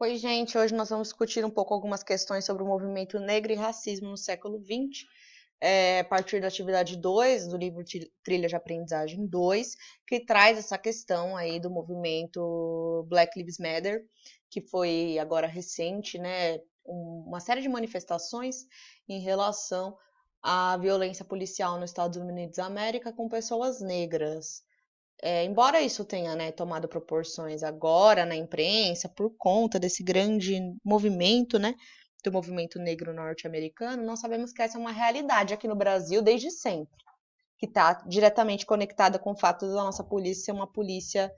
Oi, gente. Hoje nós vamos discutir um pouco algumas questões sobre o movimento negro e racismo no século XX, a partir da atividade 2 do livro Trilha de Aprendizagem 2, que traz essa questão aí do movimento Black Lives Matter, que foi agora recente, né, uma série de manifestações em relação à violência policial nos Estados Unidos da América com pessoas negras. Embora isso tenha, né, tomado proporções agora na imprensa por conta desse grande movimento, né, do movimento negro norte-americano, nós sabemos que essa é uma realidade aqui no Brasil desde sempre, que está diretamente conectada com o fato da nossa polícia ser uma polícia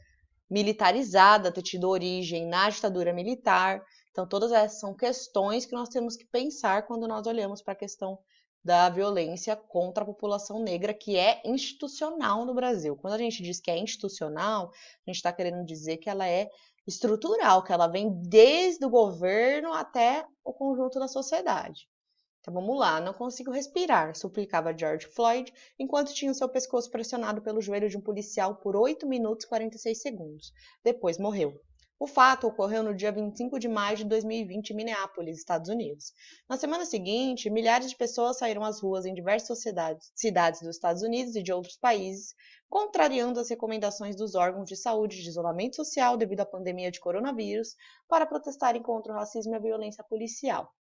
militarizada, ter tido origem na ditadura militar. Então, todas essas são questões que nós temos que pensar quando nós olhamos para a questão da violência contra a população negra, que é institucional no Brasil. Quando a gente diz que é institucional, a gente está querendo dizer que ela é estrutural, que ela vem desde o governo até o conjunto da sociedade. Então vamos lá, não consigo respirar, suplicava George Floyd, enquanto tinha o seu pescoço pressionado pelo joelho de um policial por 8 minutos e 46 segundos. Depois morreu. O fato ocorreu no dia 25 de maio de 2020 em Minneapolis, Estados Unidos. Na semana seguinte, milhares de pessoas saíram às ruas em diversas cidades dos Estados Unidos e de outros países, contrariando as recomendações dos órgãos de saúde de isolamento social devido à pandemia de coronavírus, para protestarem contra o racismo e a violência policial,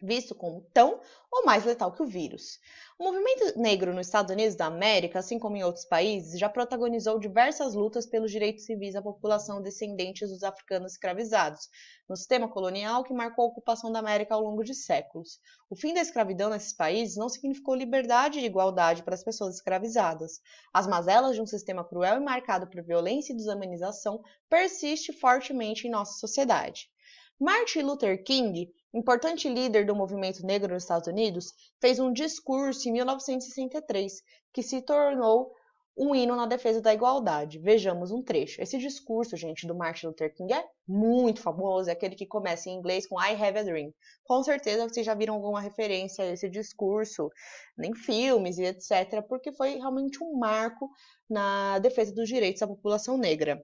visto como tão ou mais letal que o vírus. O movimento negro nos Estados Unidos da América, assim como em outros países, já protagonizou diversas lutas pelos direitos civis da população descendente dos africanos escravizados, no sistema colonial que marcou a ocupação da América ao longo de séculos. O fim da escravidão nesses países não significou liberdade e igualdade para as pessoas escravizadas. As mazelas de um sistema cruel e marcado por violência e desumanização persiste fortemente em nossa sociedade. Martin Luther King, importante líder do movimento negro nos Estados Unidos, fez um discurso em 1963 que se tornou um hino na defesa da igualdade. Vejamos um trecho. Esse discurso, gente, do Martin Luther King é muito famoso, é aquele que começa em inglês com I have a dream. Com certeza vocês já viram alguma referência a esse discurso em filmes e etc., porque foi realmente um marco na defesa dos direitos da população negra.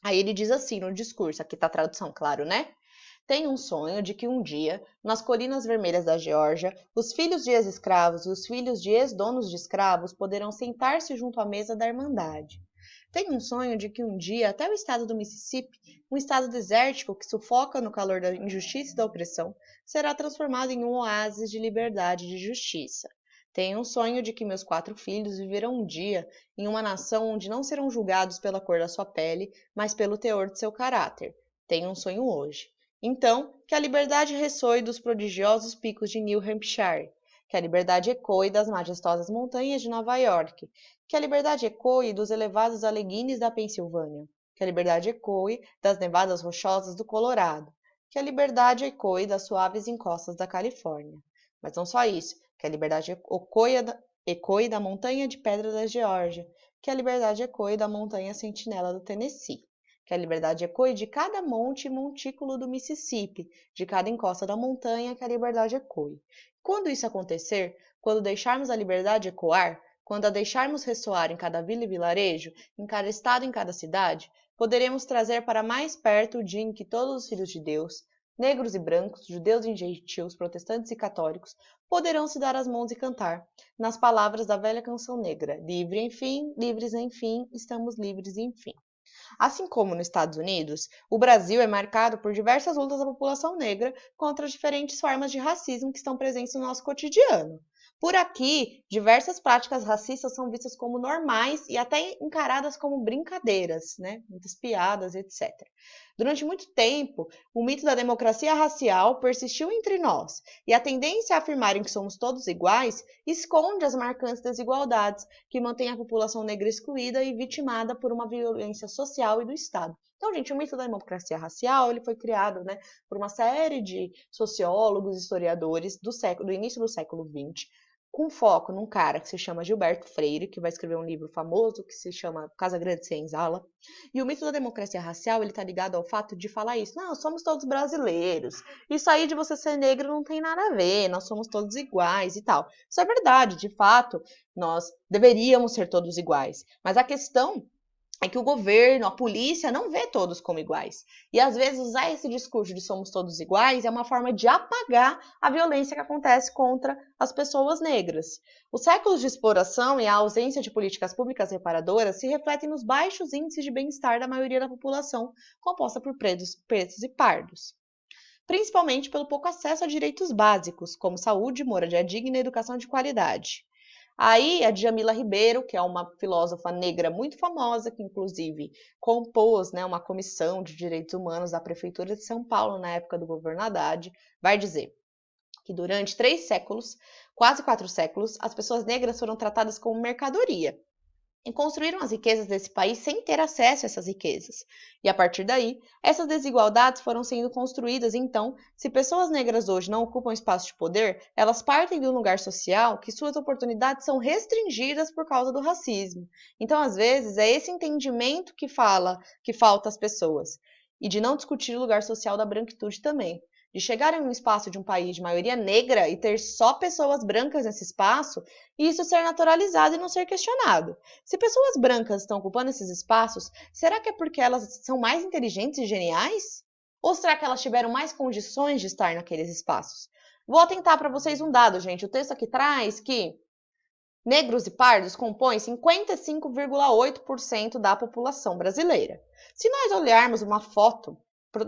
Aí ele diz assim no discurso, aqui está a tradução, claro, né? Tenho um sonho de que um dia, nas colinas vermelhas da Geórgia, os filhos de ex-escravos e os filhos de ex-donos de escravos poderão sentar-se junto à mesa da Irmandade. Tenho um sonho de que um dia, até o estado do Mississippi, um estado desértico que sufoca no calor da injustiça e da opressão, será transformado em um oásis de liberdade e de justiça. Tenho um sonho de que meus 4 filhos viverão um dia em uma nação onde não serão julgados pela cor da sua pele, mas pelo teor de seu caráter. Tenho um sonho hoje. Então, que a liberdade ressoe dos prodigiosos picos de New Hampshire, que a liberdade ecoe das majestosas montanhas de Nova York, que a liberdade ecoe dos elevados aleguines da Pensilvânia, que a liberdade ecoe das nevadas rochosas do Colorado, que a liberdade ecoe das suaves encostas da Califórnia. Mas não só isso, que a liberdade ecoe da montanha de pedra da Geórgia, que a liberdade ecoe da montanha sentinela do Tennessee, que a liberdade ecoe de cada monte e montículo do Mississippi, de cada encosta da montanha, que a liberdade ecoe. Quando isso acontecer, quando deixarmos a liberdade ecoar, quando a deixarmos ressoar em cada vila e vilarejo, em cada estado e em cada cidade, poderemos trazer para mais perto o dia em que todos os filhos de Deus, negros e brancos, judeus e gentios, protestantes e católicos, poderão se dar as mãos e cantar, nas palavras da velha canção negra: livre enfim, livres enfim, estamos livres enfim. Assim como nos Estados Unidos, o Brasil é marcado por diversas lutas da população negra contra as diferentes formas de racismo que estão presentes no nosso cotidiano. Por aqui, diversas práticas racistas são vistas como normais e até encaradas como brincadeiras, né? Muitas piadas, etc. Durante muito tempo, o mito da democracia racial persistiu entre nós, e a tendência a afirmarem que somos todos iguais esconde as marcantes desigualdades que mantêm a população negra excluída e vitimada por uma violência social e do Estado. Então, gente, o mito da democracia racial ele foi criado, né, por uma série de sociólogos, historiadores do início do século XX, com foco num cara que se chama Gilberto Freire, que vai escrever um livro famoso que se chama Casa Grande Senzala. E o mito da democracia racial ele está ligado ao fato de falar isso. Não, somos todos brasileiros. Isso aí de você ser negro não tem nada a ver. Nós somos todos iguais e tal. Isso é verdade, de fato, nós deveríamos ser todos iguais. Mas a questão é que o governo, a polícia não vê todos como iguais. E às vezes usar esse discurso de somos todos iguais é uma forma de apagar a violência que acontece contra as pessoas negras. Os séculos de exploração e a ausência de políticas públicas reparadoras se refletem nos baixos índices de bem-estar da maioria da população, composta por pretos e pardos. Principalmente pelo pouco acesso a direitos básicos, como saúde, moradia digna e educação de qualidade. Aí a Djamila Ribeiro, que é uma filósofa negra muito famosa, que inclusive compôs, né, uma comissão de direitos humanos da Prefeitura de São Paulo na época do governo Haddad, vai dizer que durante 3 séculos, quase 4 séculos, as pessoas negras foram tratadas como mercadoria e construíram as riquezas desse país sem ter acesso a essas riquezas. E a partir daí, essas desigualdades foram sendo construídas. Então, se pessoas negras hoje não ocupam espaço de poder, elas partem de um lugar social que suas oportunidades são restringidas por causa do racismo. Então, às vezes, é esse entendimento que falta às pessoas. E de não discutir o lugar social da branquitude também. De chegar em um espaço de um país de maioria negra e ter só pessoas brancas nesse espaço, e isso ser naturalizado e não ser questionado. Se pessoas brancas estão ocupando esses espaços, será que é porque elas são mais inteligentes e geniais? Ou será que elas tiveram mais condições de estar naqueles espaços? Vou atentar para vocês um dado, gente. O texto aqui traz que negros e pardos compõem 55,8% da população brasileira. Se nós olharmos uma foto,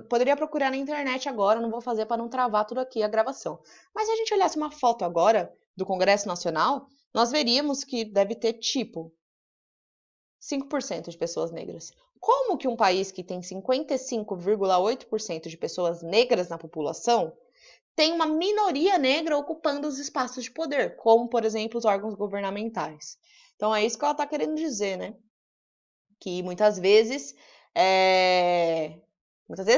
poderia procurar na internet agora, não vou fazer para não travar tudo aqui a gravação. Mas se a gente olhasse uma foto agora do Congresso Nacional, nós veríamos que deve ter tipo 5% de pessoas negras. Como que um país que tem 55,8% de pessoas negras na população tem uma minoria negra ocupando os espaços de poder, como, por exemplo, os órgãos governamentais? Então é isso que ela está querendo dizer, né? Que muitas vezes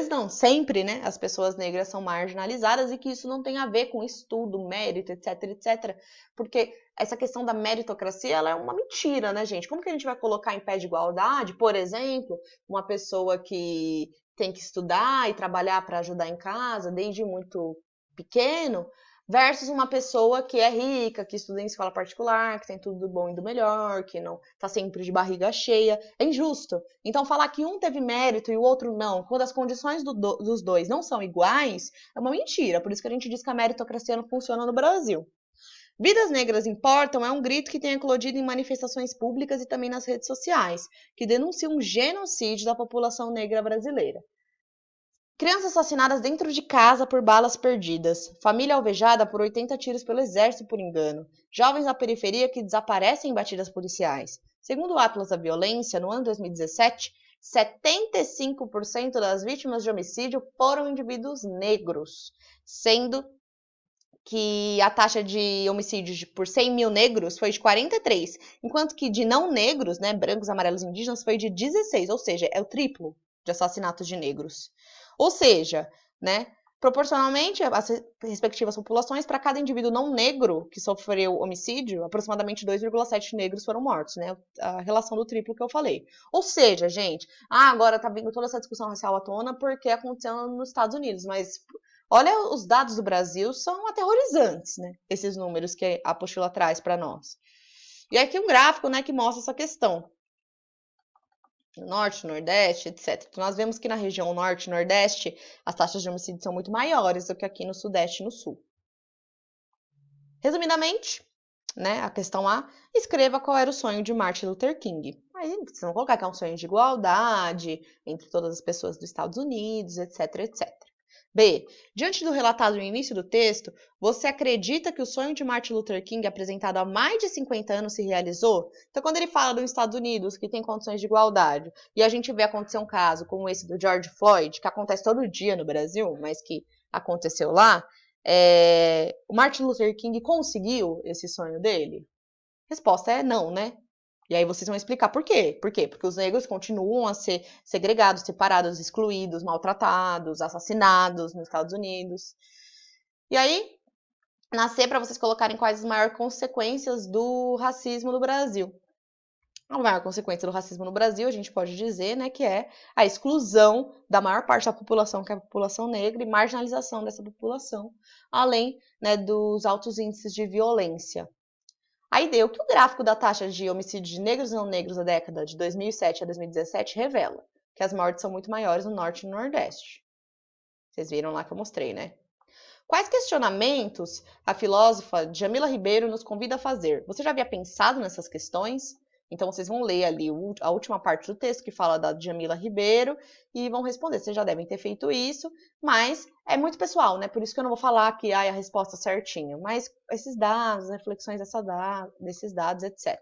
não, sempre, né, as pessoas negras são marginalizadas e que isso não tem a ver com estudo, mérito, etc, etc, porque essa questão da meritocracia, ela é uma mentira, né, gente? Como que a gente vai colocar em pé de igualdade, por exemplo, uma pessoa que tem que estudar e trabalhar para ajudar em casa desde muito pequeno, versus uma pessoa que é rica, que estuda em escola particular, que tem tudo do bom e do melhor, que não tá sempre de barriga cheia. É injusto. Então, falar que um teve mérito e o outro não, quando as condições dos dois não são iguais, é uma mentira. Por isso que a gente diz que a meritocracia não funciona no Brasil. Vidas negras importam é um grito que tem eclodido em manifestações públicas e também nas redes sociais, que denunciam um genocídio da população negra brasileira. Crianças assassinadas dentro de casa por balas perdidas. Família alvejada por 80 tiros pelo exército por engano. Jovens na periferia que desaparecem em batidas policiais. Segundo o Atlas da Violência, no ano 2017, 75% das vítimas de homicídio foram indivíduos negros, sendo que a taxa de homicídios por 100 mil negros foi de 43, enquanto que de não negros, né, brancos, amarelos, indígenas, foi de 16, ou seja, é o triplo de assassinatos de negros. Ou seja, né, proporcionalmente às respectivas populações, para cada indivíduo não negro que sofreu homicídio, aproximadamente 2,7 negros foram mortos, né? A relação do triplo que eu falei. Ou seja, gente, agora tá vindo toda essa discussão racial à tona porque aconteceu nos Estados Unidos, mas olha, os dados do Brasil são aterrorizantes, né? Esses números que a apostila traz para nós. E aqui um gráfico, né, que mostra essa questão. No norte, nordeste, etc. Então, nós vemos que na região norte e nordeste as taxas de homicídio são muito maiores do que aqui no sudeste e no sul. Resumidamente, né, a questão A, escreva qual era o sonho de Martin Luther King. Aí vocês vão colocar que é um sonho de igualdade entre todas as pessoas dos Estados Unidos, etc, etc. B. Diante do relatado no início do texto, você acredita que o sonho de Martin Luther King, apresentado há mais de 50 anos, se realizou? Então, quando ele fala dos Estados Unidos, que tem condições de igualdade, e a gente vê acontecer um caso como esse do George Floyd, que acontece todo dia no Brasil, mas que aconteceu lá, o Martin Luther King conseguiu esse sonho dele? Resposta é não, né? E aí vocês vão explicar por quê. Por quê? Porque os negros continuam a ser segregados, separados, excluídos, maltratados, assassinados nos Estados Unidos. E aí, nascer para vocês colocarem quais as maiores consequências do racismo no Brasil. A maior consequência do racismo no Brasil, a gente pode dizer, né, que é a exclusão da maior parte da população, que é a população negra, e marginalização dessa população, além, né, dos altos índices de violência. Aí deu que o gráfico da taxa de homicídio de negros e não negros da década de 2007 a 2017 revela que as mortes são muito maiores no Norte e no Nordeste. Vocês viram lá que eu mostrei, né? Quais questionamentos a filósofa Djamila Ribeiro nos convida a fazer? Você já havia pensado nessas questões? Então vocês vão ler ali a última parte do texto que fala da Djamila Ribeiro e vão responder. Vocês já devem ter feito isso, mas é muito pessoal, né? Por isso que eu não vou falar que a resposta certinho, mas esses dados, reflexões desses dados, etc.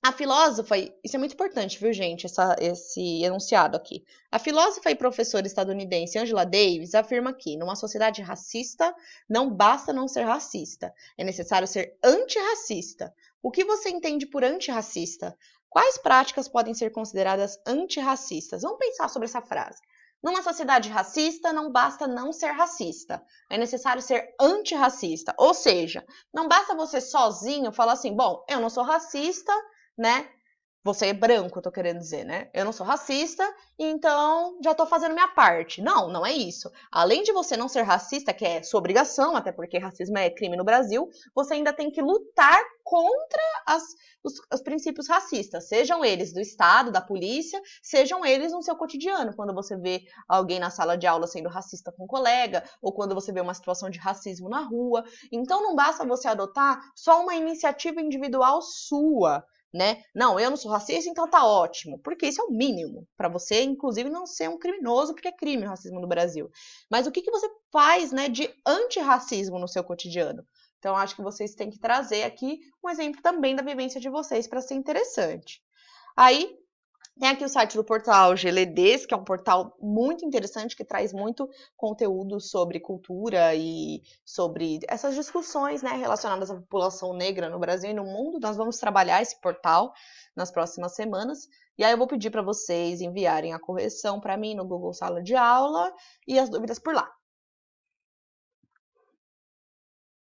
A filósofa, isso é muito importante, viu, gente, esse enunciado aqui. A filósofa e professora estadunidense Angela Davis afirma que, numa sociedade racista, não basta não ser racista, é necessário ser antirracista. O que você entende por antirracista? Quais práticas podem ser consideradas antirracistas? Vamos pensar sobre essa frase. Numa sociedade racista, não basta não ser racista, é necessário ser antirracista. Ou seja, não basta você sozinho falar assim, bom, eu não sou racista, né? Você é branco, eu tô querendo dizer, né? Eu não sou racista, então já tô fazendo minha parte. Não, não é isso. Além de você não ser racista, que é sua obrigação, até porque racismo é crime no Brasil, você ainda tem que lutar contra os princípios racistas, sejam eles do Estado, da polícia, sejam eles no seu cotidiano, quando você vê alguém na sala de aula sendo racista com um colega, ou quando você vê uma situação de racismo na rua. Então não basta você adotar só uma iniciativa individual sua, né? Não, eu não sou racista, então tá ótimo. Porque isso é o mínimo para você, inclusive, não ser um criminoso, porque é crime o racismo no Brasil. Mas o que você faz, né, de antirracismo no seu cotidiano? Então, acho que vocês têm que trazer aqui um exemplo também da vivência de vocês para ser interessante. Aí, tem aqui o site do portal GLDs, que é um portal muito interessante, que traz muito conteúdo sobre cultura e sobre essas discussões, né, relacionadas à população negra no Brasil e no mundo. Nós vamos trabalhar esse portal nas próximas semanas. E aí eu vou pedir para vocês enviarem a correção para mim no Google Sala de Aula e as dúvidas por lá.